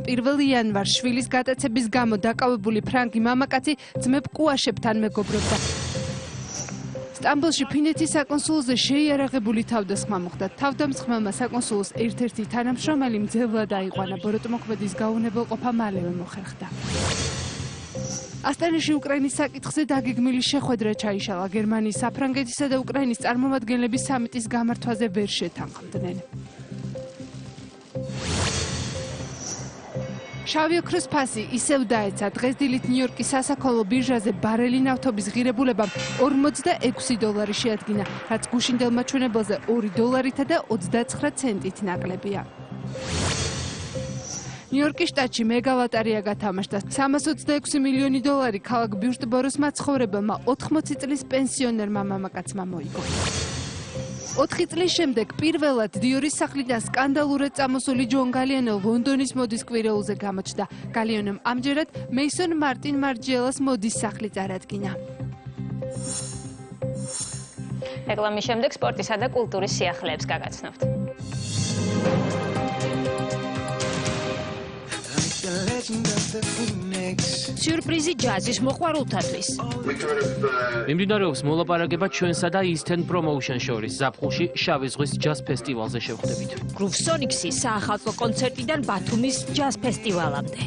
პირველ იანვარს შვილის გატაცების გამო დაკავებული ფრანგი მამაკაცი ძმებ კუაშებთან მეგობრობდა. სტამბოლში ფინეთის საკონსულოზე შეიარაღებული თავდასხმა მოხდა. თავდამსხმელმა საკონსულოს ერთ-ერთი თანამშრომელი მძევლად აიყვანა. ბოროტმოქმედის გაუნებელყოფა მალევე მოხერხდა. ასტანაში უკრაინის საკითხზე დაგეგმილი შეხვედრა ჩაიშალა. გერმანიის, საფრანგეთისა და უკრაინის წარმომადგენლები სამიტის გამართვაზე ვერ შეთანხმდნენ. შავი ოქროს ფასი ისევ დაეცა. დღეს დილით ნიუ-იორკის სასაქონლო ბირჟაზე ბარელი ნავთობის ღირებულებამ $46 შეადგინა, რაც გუშინდელ მაჩვენებელზე $2 და 29 ცენტით ნაკლებია. ნიუ-იორკის შტატში მეგალოტარია გათამაშდა. $326 მილიონი ქალაქ ბიურტბოროს მაცხოვრებელმა 80 წლის პენსიონერმა მამაკაცმა მოიგო. 4 წლის შემდეგ პირველად დიორის სახლიდან სკანდალურად წამოსული ჯონ გალიანო ლონდონის მოდის კვირეულზე გამოჩნდა. გალიანომ ამჯერად მეისონ მარტინ მარჯიელას მოდის სახლი წარადგინა. რეკლამის შემდეგ სპორტისა და კულტურის სიახლეებს გაგაცნობთ. სიურპრიზი ჯაზის მოყვარულთათვის. მიმდინარეობს მოლაპარაკება ჩვენსა და Eastern Promotion შორის ზაფხულში შავი ზღვის ჯაზ ფესტივალზე შევხვდებით. Groove Sonics-ი საახალწლო კონცერტიდან ბათუმის ჯაზ ფესტივალამდე.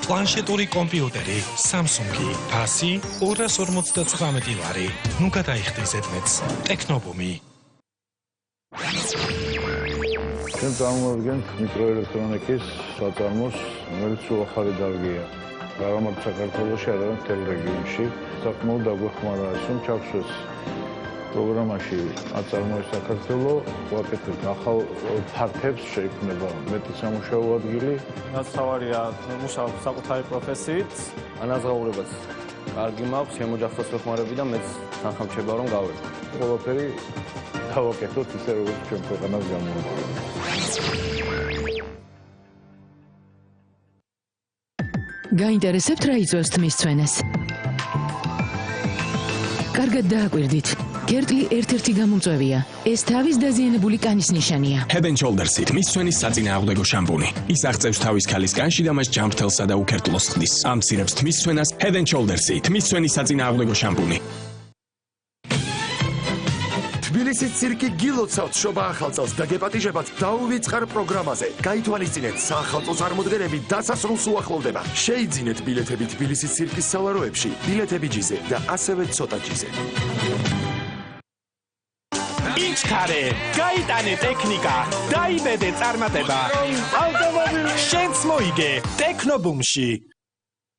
პლანშეტური კომპიუტერი Samsung-ი, ფასი $259. ნუ გადაიხდით მეტს. ტექნობუმი. ჩვენ წარმოვიდგენთ მიკროელექტრონიკის საწარმოს, რომელიც უახალი დარგია. არა მარტო საქართველოში, არამედ მთელ რეგიონში. საკმაოდ დაგვეხმარა ის, რომ ჩავშვეს პროგრამაში აწარმოეს საქართველო, ვაკეთებთ ახალ ფართებს, შეიქმნება მეტი სამუშაო ადგილი. ნაცავარია მუშაობ საკუთარი პროფესიით, ანაზღაურებაც კარგი მაქვს, შემოჯახდოს ვეხმარები და მეც თანხამჩება რომ გავერთ. ყველაფერი დავაკეთოთ ისე, როგორც ჩვენ ქვეყანას გამოგვიყვება. გაინტერესებთ რა იწვევს თმის ცვენას? კარგად დააკვირდით. კერტლი ერთ-ერთი გამომწვევია. ეს თავის დაზიანებული კანის ნიშანია. Head and Shoulders-ი თმის ცვენის საწინააღმდეგო შამპუნი. ის აღწევს თავის ქალის კანში და მას ჯამრთელსა და უქერტლოს ხდის. ამცირებს თმის ცვენას Head and Shoulders-ი თმის ცვენის საწინააღმდეგო შამპუნი. თბილისის ცირკი გილოცავთ შობა ახალ წელს და გეპატიჟებათ დაუვიწყარ პროგრამაზე. გაითვალისწინეთ საახალწლო წარმოდგენები დასასრულს უახლოვდება. შეიძინეთ ბილეთები თბილისის ცირკის სალაროებში, ბილეთები ჯიზე და ასევე ცოტა ჯიზე. იჩქარე, გაიტანე ტექნიკა, დაიბედე წარმატება. ავტომობილი შენც მოიგე ტექნობუმში.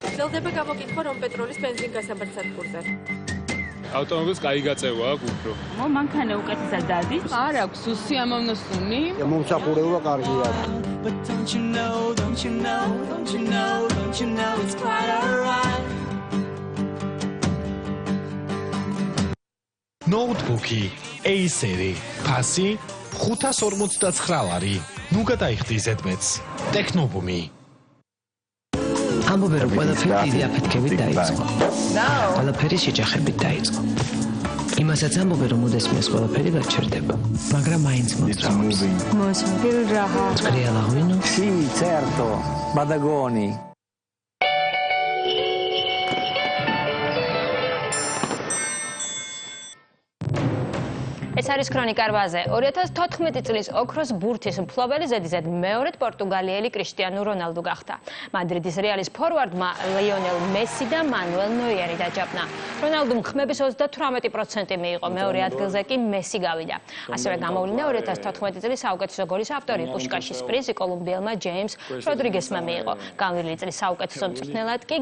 გრძელდება გამოკითხვა რომ პეტროლის ბენზინგასამართ სადგურზე. ავტომობილს კაი გაწევა აქვს უფრო. მანქანა უკეთესად დადის? არ აქვს უსიამოვნო სუნი. მომსახურება კარგია. ნოუთბუქი Acer-ი, ფასი $559. ნუ გადაიხდი ზედმეტს. ტექნობუმი. ამბობენ რომ ყველაფერი დიდი აფეთქებით დაიწყო. ყველაფერი შეჯახებით დაიწყო. იმასაც ამბობენ რომ უდესმეს ყველაფერი გაჩერდება. მაგრამ მაინც მოსწრაფობს. მოსმობილ რაჰა. Scriala Guino? Sì, certo, Badagoni. ეს არის ქრონიკა 8-ზე. 2014 წლის ოქროს ბურთის მფლობელი ზედიზედ მეორედ პორტუგალიელი კრისტიანო რონალდუ გახდა. მადრიდის რეალის ფორვარდმა ლიონელ მესი და მანუელ ნოიერი დაჯაბნა. რონალდუმ ხმების 38% მიიღო, მეორე ადგილზე კი მესი გავიდა. ასევე გამოვლინდა 2014 წლის საუკეთესო გოლის ავტორი პუშკაშის პრიზი კოლუმბიელმა ჯეიმს როდრიგესმა მიიღო. განვლილი წლის საუკეთესო მწვრთნელად კი